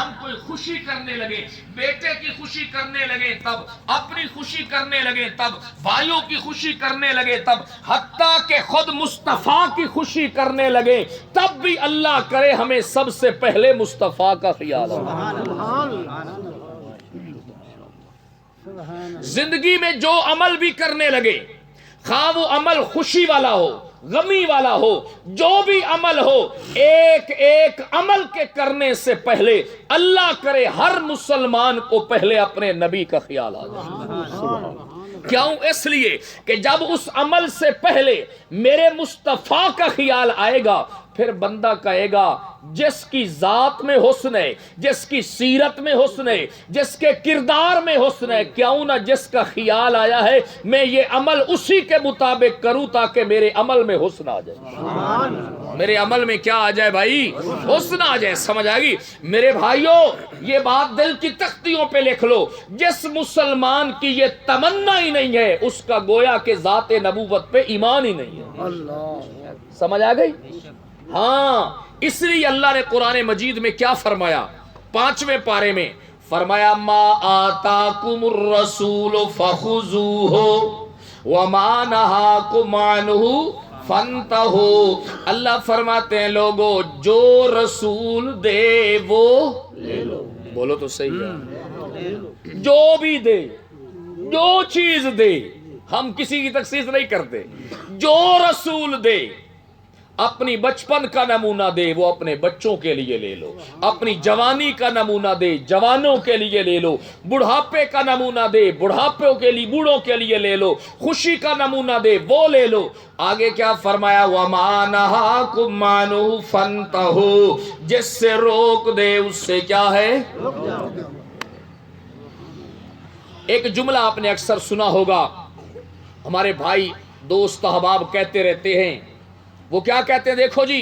ہم کوئی خوشی کرنے لگے، بیٹے کی خوشی کرنے لگے تب، اپنی خوشی کرنے لگے تب، بھائیوں کی خوشی کرنے لگے تب، حتیٰ کہ خود مصطفیٰ کی خوشی کرنے لگے تب بھی اللہ کرے ہمیں سب سے پہلے مصطفیٰ کا خیال آئے۔ زندگی میں جو عمل بھی کرنے لگے، خواہ وہ عمل خوشی والا ہو، غمی والا ہو، جو بھی عمل ہو، ایک ایک عمل کے کرنے سے پہلے اللہ کرے ہر مسلمان کو پہلے اپنے نبی کا خیال آ جائے۔ کیوں؟ اس لیے کہ جب اس عمل سے پہلے میرے مصطفیٰ کا خیال آئے گا، پھر بندہ کہے گا جس کی ذات میں حسن ہے، جس کی سیرت میں حسن ہے، جس کے کردار میں حسن ہے، کیوں نہ جس کا خیال آیا ہے میں یہ عمل اسی کے مطابق کروں تاکہ میرے عمل میں حسن آ جائے۔ میرے عمل میں کیا آ جائے بھائی؟ حسن آ جائے۔ سمجھ آ گئی میرے بھائیوں؟ یہ بات دل کی تختیوں پہ لکھ لو، جس مسلمان کی یہ تمنا ہی نہیں ہے اس کا گویا کہ ذات نبوت پہ ایمان ہی نہیں ہے۔ سمجھ آ گئی؟ ہاں، اس لیے اللہ نے قرآن مجید میں کیا فرمایا؟ 5ویں پارے میں فرمایا ما آتاکم الرسول فخذوہ وما نہاکم عنہ فانتہوا۔ اللہ فرماتے ہیں لوگوں جو رسول دے وہ لے لو۔ بولو تو صحیح ہے، جو بھی دے، جو چیز دے، ہم کسی کی تخصیص نہیں کرتے، جو رسول دے، اپنی بچپن کا نمونہ دے وہ اپنے بچوں کے لیے لے لو، اپنی جوانی کا نمونہ دے جوانوں کے لیے لے لو، بڑھاپے کا نمونہ دے بڑھاپوں کے لیے بوڑھوں کے لیے لے لو، خوشی کا نمونہ دے وہ لے لو۔ آگے کیا فرمایا؟ وَمَا نَهَاكُمْ عَنْهُ فَانْتَهُوا، جس سے روک دے اس سے کیا ہے؟ ایک جملہ آپ نے اکثر سنا ہوگا، ہمارے بھائی دوست احباب کہتے رہتے ہیں، وہ کیا کہتے ہیں؟ دیکھو جی،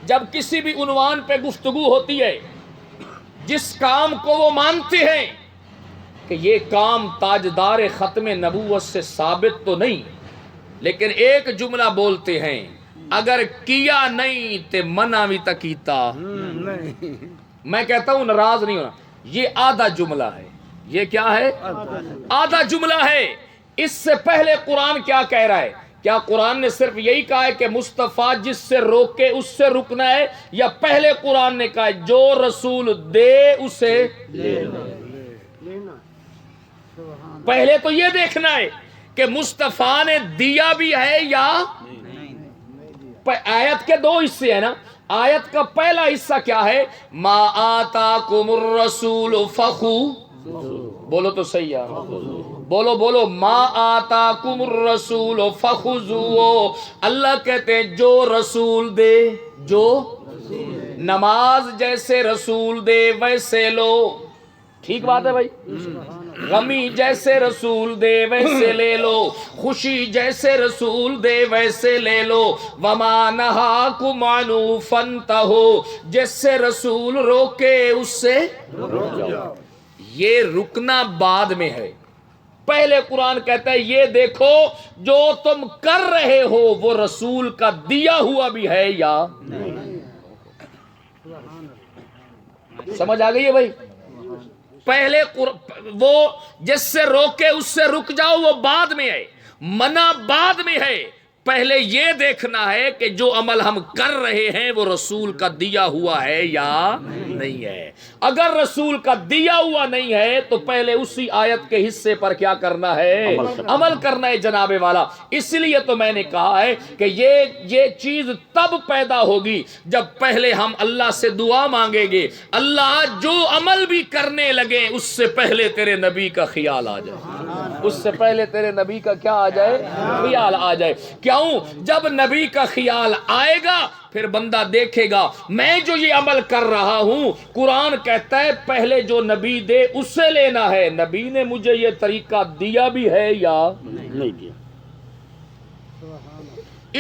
جب کسی بھی عنوان پہ گفتگو ہوتی ہے، جس کام کو وہ مانتے ہیں کہ یہ کام تاجدار ختم نبوت سے ثابت تو نہیں، لیکن ایک جملہ بولتے ہیں، اگر کیا نہیں تے منع بھی تکیتا۔ میں کہتا ہوں ناراض نہیں ہونا، یہ آدھا جملہ ہے۔ یہ کیا ہے؟ آدھا جملہ ہے۔ اس سے پہلے قرآن کیا کہہ رہا ہے؟ کیا قرآن نے صرف یہی کہا ہے کہ مصطفیٰ جس سے روکے اس سے رکنا ہے، یا پہلے قرآن نے کہا ہے جو رسول دے اسے لینا؟ پہلے تو یہ دیکھنا ہے کہ مصطفیٰ نے دیا بھی ہے یا آیت کے 2 حصے ہیں نا۔ آیت کا پہلا حصہ کیا ہے؟ ما آتاکم الرسول فخذوہ۔ بولو تو صحیح ہے، بولو بولو، ما آتاکم الرسول فخذوہ۔ اللہ کہتے ہیں جو رسول دے، جو نماز جیسے رسول دے ویسے لو۔ ٹھیک بات ہے بھائی؟ غمی جیسے رسول دے ویسے لے لو، خوشی جیسے رسول دے ویسے لے لو۔ وما نہاکم عنہ فانتہوا، جس سے رسول روکے اس سے رک جاؤ۔ یہ رکنا بعد میں ہے، پہلے قرآن کہتا ہے یہ دیکھو جو تم کر رہے ہو وہ رسول کا دیا ہوا بھی ہے یا نہیں۔ سمجھ آ گئی ہے بھائی؟ پہلے وہ جس سے روکے اس سے رک جاؤ وہ بعد میں ہے، منع بعد میں ہے۔ پہلے یہ دیکھنا ہے کہ جو عمل ہم کر رہے ہیں وہ رسول کا دیا ہوا ہے یا نہیں ہے۔ اگر رسول کا دیا ہوا نہیں ہے تو پہلے اسی آیت کے حصے پر کیا کرنا ہے؟ عمل کرنا ہے جناب والا۔ اس لیے تو میں نے کہا ہے کہ یہ چیز تب پیدا ہوگی جب پہلے ہم اللہ سے دعا مانگیں گے، اللہ جو عمل بھی کرنے لگے اس سے پہلے تیرے نبی کا خیال آ جائے، اس سے پہلے تیرے نبی کا کیا آ جائے؟ خیال آ جائے۔ کیوں؟ جب نبی کا خیال آئے گا پھر بندہ دیکھے گا میں جو یہ عمل کر رہا ہوں، قرآن کہتا ہے پہلے جو نبی دے اس سے لینا ہے، نبی نے مجھے یہ طریقہ دیا بھی ہے یا نہیں دیا۔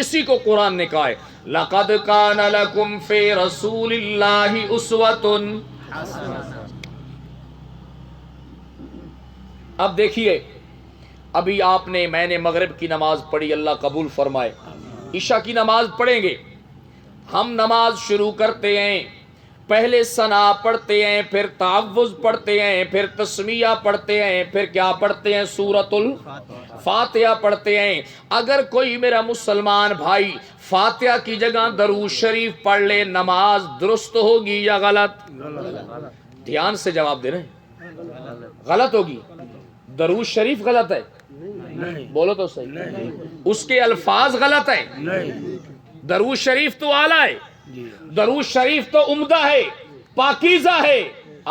اسی کو قرآن نے کہا ہے لَقَدْ كَانَ لَكُمْ فِي رَسُولِ اللَّهِ أُسْوَةٌ حَسَنَةٌ۔ اب دیکھیے، ابھی آپ نے میں نے مغرب کی نماز پڑھی، اللہ قبول فرمائے، عشاء کی نماز پڑھیں گے۔ ہم نماز شروع کرتے ہیں، پہلے ثنا پڑھتے ہیں، پھر تعوذ پڑھتے ہیں، پھر تسمیہ پڑھتے ہیں، پھر کیا پڑھتے ہیں؟ سورۃ الفاتحہ پڑھتے ہیں۔ اگر کوئی میرا مسلمان بھائی فاتحہ کی جگہ درود شریف پڑھ لے، نماز درست ہوگی یا غلط؟ دھیان سے جواب دے رہے ہیں، غلط ہوگی۔ درود شریف غلط ہے؟ بولو تو صحیح۔ اس کے الفاظ غلط ہیں؟ درود شریف تو اعلیٰ ہے، درود شریف تو عمدہ ہے، پاکیزہ ہے۔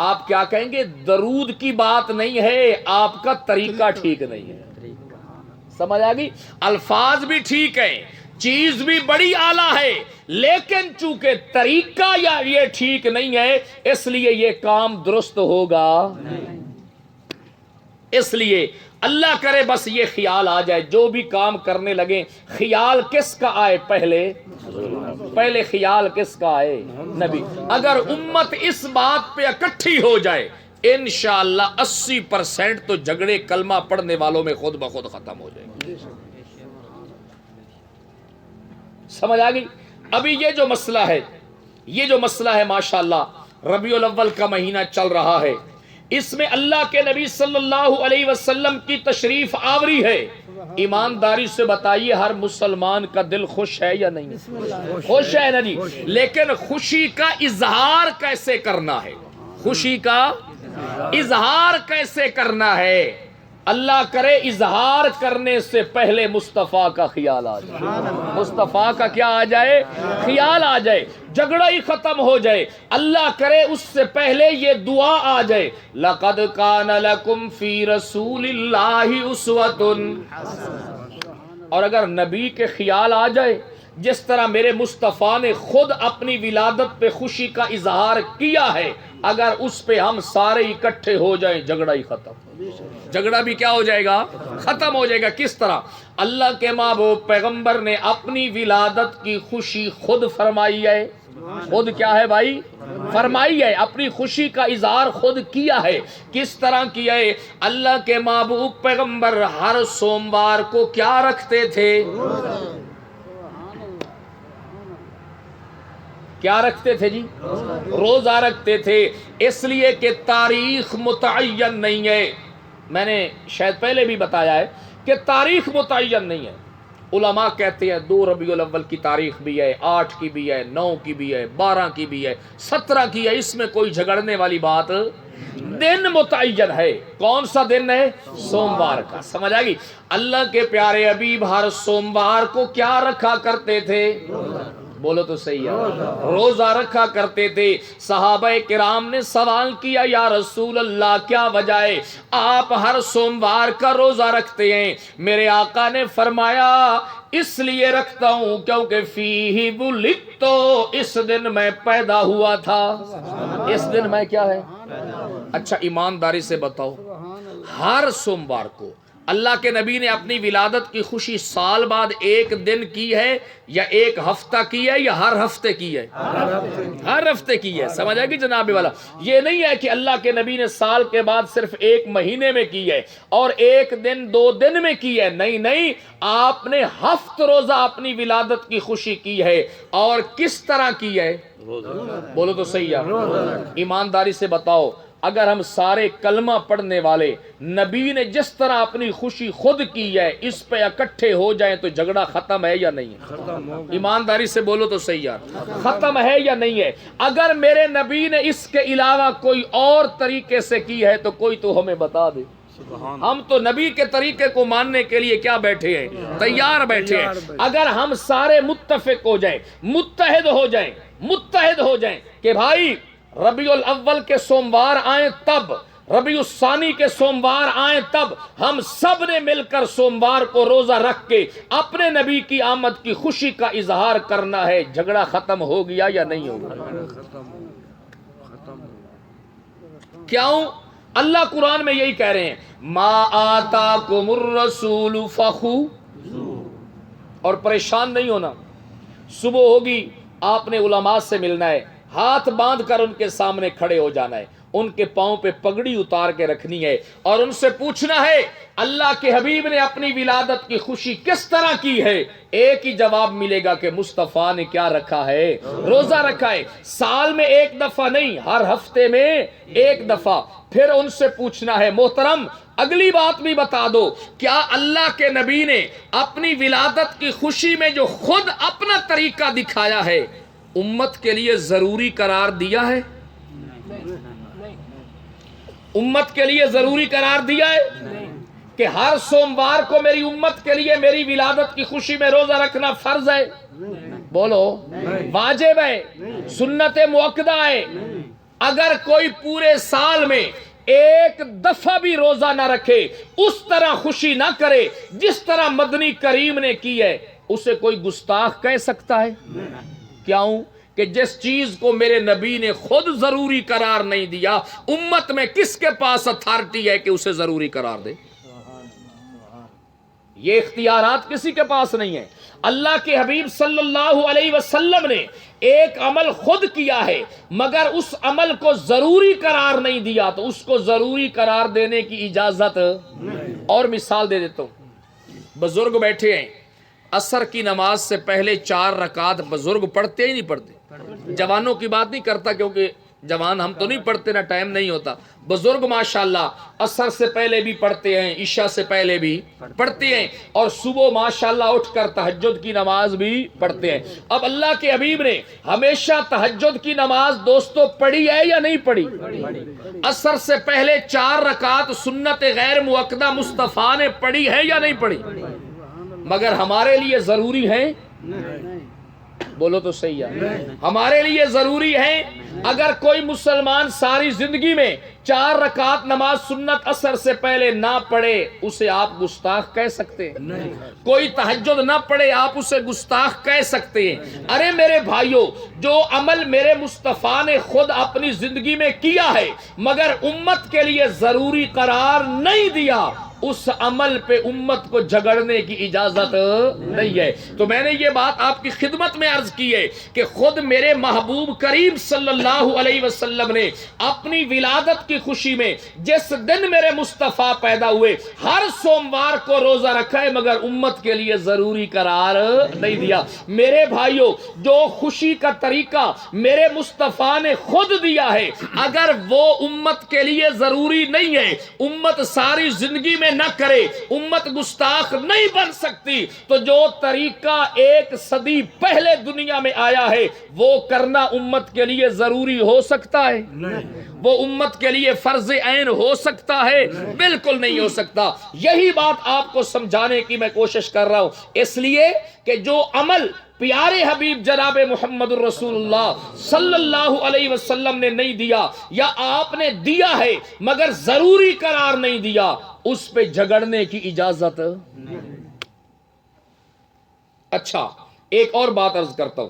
آپ کیا کہیں گے؟ درود کی بات نہیں ہے، آپ کا طریقہ ٹھیک نہیں ہے۔ سمجھ آ گئی؟ الفاظ بھی ٹھیک ہیں، چیز بھی بڑی اعلیٰ ہے، لیکن چونکہ طریقہ یا یہ ٹھیک نہیں ہے، اس لیے یہ کام درست ہوگا۔ اس لیے اللہ کرے بس یہ خیال آ جائے، جو بھی کام کرنے لگے خیال کس کا آئے؟ پہلے خیال کس کا آئے؟ نبی۔ اگر امت اس بات پہ اکٹھی ہو جائے، انشاءاللہ 80% تو جھگڑے کلمہ پڑھنے والوں میں خود بخود ختم ہو جائیں گے۔ سمجھ آ گئی؟ ابھی یہ جو مسئلہ ہے ماشاءاللہ ربیع الاول کا مہینہ چل رہا ہے، اس میں اللہ کے نبی صلی اللہ علیہ وسلم کی تشریف آوری ہے۔ ایمانداری سے بتائیے ہر مسلمان کا دل خوش ہے یا نہیں؟ خوش ہے نا جی؟ لیکن خوشی کا اظہار کیسے کرنا ہے؟ خوشی کا اظہار کیسے کرنا ہے؟ اللہ کرے اظہار کرنے سے پہلے مصطفیٰ کا خیال آ جائے، مصطفیٰ کا کیا آ جائے؟ خیال آ جائے، جھگڑا ہی ختم ہو جائے۔ اللہ کرے اس سے پہلے یہ دعا آ جائے، لَقَدْ كَانَ لَكُمْ فِي رَسُولِ اللَّهِ أُسْوَةٌ۔ اور اگر نبی کے خیال آ جائے، جس طرح میرے مصطفیٰ نے خود اپنی ولادت پہ خوشی کا اظہار کیا ہے، اگر اس پہ ہم سارے اکٹھے ہو جائیں، جھگڑا ہی ختم۔ جھگڑا بھی کیا ہو جائے گا؟ ختم ہو جائے گا۔ کس طرح؟ اللہ کے محبوب پیغمبر نے اپنی ولادت کی خوشی خود فرمائی ہے۔ خود کیا ہے بھائی؟ فرمائی ہے، اپنی خوشی کا اظہار خود کیا ہے۔ کس طرح کیا ہے؟ اللہ کے محبوب پیغمبر ہر سوموار کو کیا رکھتے تھے؟ کیا رکھتے تھے جی؟ روزہ رکھتے تھے۔ اس لیے کہ تاریخ متعین نہیں ہے۔ میں نے شاید پہلے بھی بتایا ہے کہ تاریخ متعین نہیں ہے۔ علماء کہتے ہیں 2 ربیع الاول کی تاریخ بھی ہے، 8 کی بھی ہے، 9 کی بھی ہے، 12 کی بھی ہے، 17 کی ہے، اس میں کوئی جھگڑنے والی بات۔ دن متعین ہے۔ کون سا دن ہے؟ سوموار کا۔ سمجھ آ گئی؟ اللہ کے پیارے حبیب ہر سوموار کو کیا رکھا کرتے تھے؟ بولو تو صحیح ہے، روزہ رکھا کرتے تھے۔ صحابہ کرام نے سوال کیا، یا رسول اللہ کیا وجہ ہے آپ ہر سوموار کا روزہ رکھتے ہیں؟ میرے آقا نے فرمایا اس لیے رکھتا ہوں کیونکہ فیہ ولدت، اس دن میں پیدا ہوا تھا۔ اس دن میں کیا ہے؟ اچھا ایمانداری سے بتاؤ، ہر سوموار کو اللہ کے نبی نے اپنی ولادت کی خوشی سال بعد ایک دن کی ہے یا ایک ہفتہ کی ہے یا ہر ہفتے کی ہے؟ ہر ہفتے کی ہے۔ سمجھ آئے گی جناب والا؟ یہ نہیں ہے کہ اللہ کے نبی نے سال کے بعد صرف ایک مہینے میں کی ہے اور ایک دن 2 دن میں کی ہے، نہیں، آپ نے ہفت روزہ اپنی ولادت کی خوشی کی ہے۔ اور کس طرح کی ہے؟ بولو تو صحیح ہے، ایمانداری سے بتاؤ۔ اگر ہم سارے کلمہ پڑھنے والے نبی نے جس طرح اپنی خوشی خود کی ہے اس پہ اکٹھے ہو جائیں تو جھگڑا ختم ہے یا نہیں ہے؟ ایمانداری سے بولو تو صحیح یار، ختم ہے یا نہیں ہے؟ اگر میرے نبی نے اس کے علاوہ کوئی اور طریقے سے کی ہے تو کوئی تو ہمیں بتا دے۔ ہم تو نبی کے طریقے کو ماننے کے لیے کیا بیٹھے ہیں؟ تیار بیٹھے ہیں۔ اگر ہم سارے متفق ہو جائیں، متحد ہو جائیں کہ بھائی ربیع الاول کے سوموار آئیں تب، ربیع الثانی کے سوموار آئیں تب، ہم سب نے مل کر سوموار کو روزہ رکھ کے اپنے نبی کی آمد کی خوشی کا اظہار کرنا ہے، جھگڑا ختم ہو گیا یا نہیں ہوگا؟ کیوں؟ اللہ قرآن میں یہی کہہ رہے ہیں، ما آتاکم الرسول فخذوہ۔ اور پریشان نہیں ہونا، صبح ہوگی آپ نے علماء سے ملنا ہے، ہاتھ باندھ کر ان کے سامنے کھڑے ہو جانا ہے، ان کے پاؤں پہ پگڑی اتار کے رکھنی ہے اور ان سے پوچھنا ہے اللہ کے حبیب نے اپنی ولادت کی خوشی کس طرح کی ہے۔ ایک ہی جواب ملے گا کہ مصطفیٰ نے کیا رکھا ہے؟ روزہ رکھا ہے، سال میں ایک دفعہ نہیں، ہر ہفتے میں ایک دفعہ۔ پھر ان سے پوچھنا ہے محترم اگلی بات بھی بتا دو، کیا اللہ کے نبی نے اپنی ولادت کی خوشی میں جو خود اپنا طریقہ دکھایا ہے امت کے لیے ضروری قرار دیا ہے؟ امت کے لیے ضروری قرار دیا ہے کہ ہر سوموار کو میری امت کے لیے میری ولادت کی خوشی میں روزہ رکھنا فرض ہے؟ بولو، واجب ہے، سنت مؤکدہ ہے۔ اگر کوئی پورے سال میں ایک دفعہ بھی روزہ نہ رکھے، اس طرح خوشی نہ کرے جس طرح مدنی کریم نے کی ہے، اسے کوئی گستاخ کہہ سکتا ہے؟ کیوں کہ جس چیز کو میرے نبی نے خود ضروری قرار نہیں دیا، امت میں کس کے پاس اتھارٹی ہے کہ اسے ضروری قرار دے؟ یہ اختیارات کسی کے پاس نہیں ہے۔ اللہ کے حبیب صلی اللہ علیہ وسلم نے ایک عمل خود کیا ہے مگر اس عمل کو ضروری قرار نہیں دیا، تو اس کو ضروری قرار دینے کی اجازت۔ اور مثال دے دیتا ہوں، بزرگ بیٹھے ہیں، عصر کی نماز سے پہلے 4 رکعت بزرگ پڑھتے ہی نہیں پڑھتے۔ جوانوں کی بات نہیں کرتا کیونکہ جوان ہم تو نہیں پڑھتے، نہ ٹائم نہیں ہوتا۔ بزرگ ماشاءاللہ عصر سے پہلے بھی پڑھتے ہیں، عشاء سے پہلے بھی پڑھتے ہیں، اور صبح ماشاءاللہ اٹھ کر تہجد کی نماز بھی پڑھتے ہیں۔ اب اللہ کے حبیب نے ہمیشہ تہجد کی نماز دوستو پڑھی ہے یا نہیں پڑھی؟ عصر سے پہلے 4 رکعت سنت غیر مؤکدہ مصطفیٰ نے پڑھی ہے یا نہیں پڑھی؟ مگر ہمارے لیے ضروری ہے؟ بولو تو صحیح ہے، ہمارے لیے ضروری ہے۔ اگر کوئی مسلمان ساری زندگی میں 4 رکعت نماز سنت عصر سے پہلے نہ پڑھے، اسے آپ گستاخ کہہ سکتے ہیں؟ کوئی تہجد نہ پڑھے، آپ اسے گستاخ کہہ سکتے ہیں؟ ارے میرے بھائیوں، جو عمل میرے مصطفیٰ نے خود اپنی زندگی میں کیا ہے مگر امت کے لیے ضروری قرار نہیں دیا، اس عمل پہ امت کو جھگڑنے کی اجازت نہیں ہے۔ تو میں نے یہ بات آپ کی خدمت میں عرض کی ہے کہ خود میرے محبوب کریم صلی اللہ علیہ وسلم نے اپنی ولادت کی خوشی میں جس دن میرے مصطفیٰ پیدا ہوئے ہر سوموار کو روزہ رکھا ہے مگر امت کے لیے ضروری قرار نہیں دیا۔ میرے بھائیوں، جو خوشی کا طریقہ میرے مصطفیٰ نے خود دیا ہے اگر وہ امت کے لیے ضروری نہیں ہے، امت ساری زندگی میں نہ کرے، امت گستاخ نہیں بن سکتی، تو جو طریقہ 1 صدی پہلے دنیا میں آیا ہے وہ کرنا امت کے لیے ضروری ہو سکتا ہے؟ وہ امت کے لیے فرض عین ہو سکتا ہے؟ بالکل نہیں ہو سکتا۔ یہی بات آپ کو سمجھانے کی میں کوشش کر رہا ہوں، اس لیے کہ جو عمل پیارے حبیب جناب محمد الرسول اللہ صلی اللہ علیہ وسلم نے نہیں دیا یا آپ نے دیا ہے مگر ضروری قرار نہیں دیا، اس پہ جھگڑنے کی اجازت۔ اچھا، ایک اور بات عرض کرتا ہوں،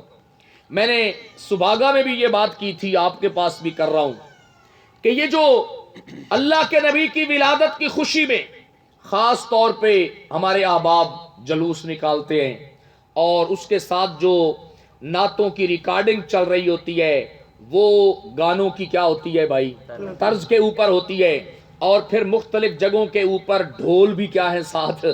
میں نے سباگا میں بھی یہ بات کی تھی، آپ کے پاس بھی کر رہا ہوں کہ یہ جو اللہ کے نبی کی ولادت کی خوشی میں خاص طور پہ ہمارے احباب جلوس نکالتے ہیں اور اس کے ساتھ جو نعتوں کی ریکارڈنگ چل رہی ہوتی ہے وہ گانوں کی کیا ہوتی ہے بھائی؟ طرز کے اوپر ہوتی ہے، اور پھر مختلف جگہوں کے اوپر ڈھول بھی کیا ہے ساتھ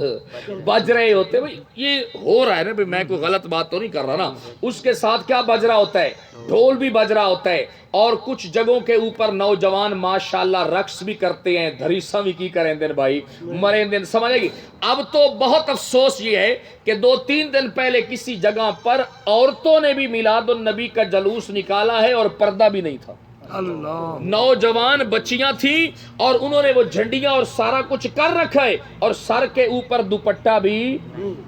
بج رہے ہوتے ہیں۔ بھائی یہ ہو رہا ہے نا، میں کوئی غلط بات تو نہیں کر رہا نا، اس کے ساتھ کیا بج رہا ہوتا ہے؟ ڈھول بھی بج رہا ہوتا ہے، اور کچھ جگہوں کے اوپر نوجوان ماشاءاللہ رقص بھی کرتے ہیں، دھریساں بھی کی کریں دن بھائی مرے دن، سمجھے گی۔ اب تو بہت افسوس یہ ہے کہ 2-3 دن پہلے کسی جگہ پر عورتوں نے بھی میلاد النبی کا جلوس نکالا ہے اور پردہ بھی نہیں تھا۔ اللہ، نوجوان بچیاں تھیں اور انہوں نے وہ جھنڈیاں اور سارا کچھ کر رکھا ہے، اور سر کے اوپر دوپٹہ بھی۔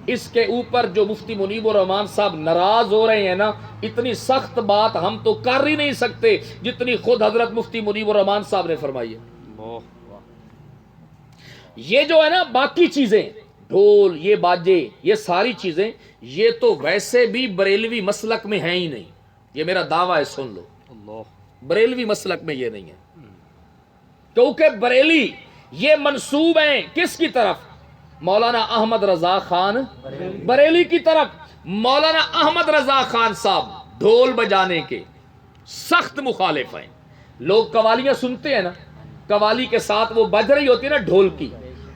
اس کے اوپر جو مفتی منیب الرحمان صاحب ناراض ہو رہے ہیں نا، اتنی سخت بات ہم تو کر ہی نہیں سکتے جتنی خود حضرت مفتی منیب الرحمان صاحب نے فرمائی ہے۔ یہ جو ہے نا باقی چیزیں، ڈھول، یہ باجے، یہ ساری چیزیں، یہ تو ویسے بھی بریلوی مسلک میں ہیں ہی نہیں، یہ میرا دعویٰ ہے، سن لو، بریلوی مسلک میں یہ نہیں ہے، کیونکہ بریلی یہ منسوب ہیں کس کی طرف؟ مولانا احمد رضا خان بریلی کی طرف۔ مولانا احمد رضا خان صاحب ڈھول بجانے کے، سخت مخالف ہیں. لوگ قوالیاں سنتے ہیں نا, قوالی کے ساتھ وہ بج رہی ہوتی ہے نا ڈھول کی,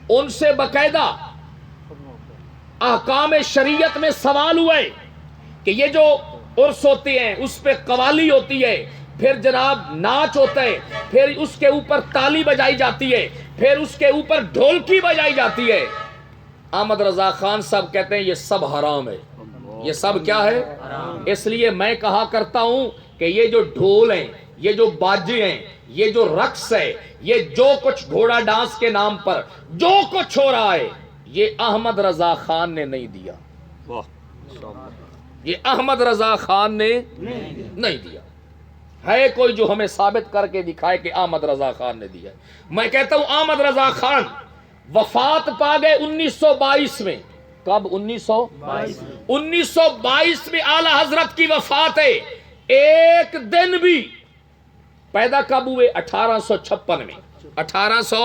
ان سے باقاعدہ احکام شریعت میں سوال ہوئے کہ یہ جو عرس ہوتے ہیں اس پہ قوالی ہوتی ہے, پھر جناب ناچ ہوتا ہے, پھر اس کے اوپر تالی بجائی جاتی ہے, پھر اس کے اوپر ڈھولکی بجائی جاتی ہے. احمد رضا خان صاحب کہتے ہیں یہ سب حرام ہے. یہ سب کیا ہے؟ اس لیے میں کہا کرتا ہوں کہ یہ جو ڈھول ہیں, یہ جو باجے ہیں, یہ جو رقص ہے, یہ جو کچھ گھوڑا ڈانس کے نام پر جو کچھ ہو رہا ہے, یہ احمد رضا خان نے نہیں دیا. یہ احمد رضا خان نے نہیں دیا. ہے کوئی جو ہمیں ثابت کر کے دکھائے کہ احمد رضا خان نے دیا؟ میں کہتا ہوں احمد رضا خان وفات پا گئے 1922 میں. کب؟ 1922 میں اعلی حضرت کی وفات ہے. ایک دن بھی پیدا کب ہوئے؟ 1856 میں.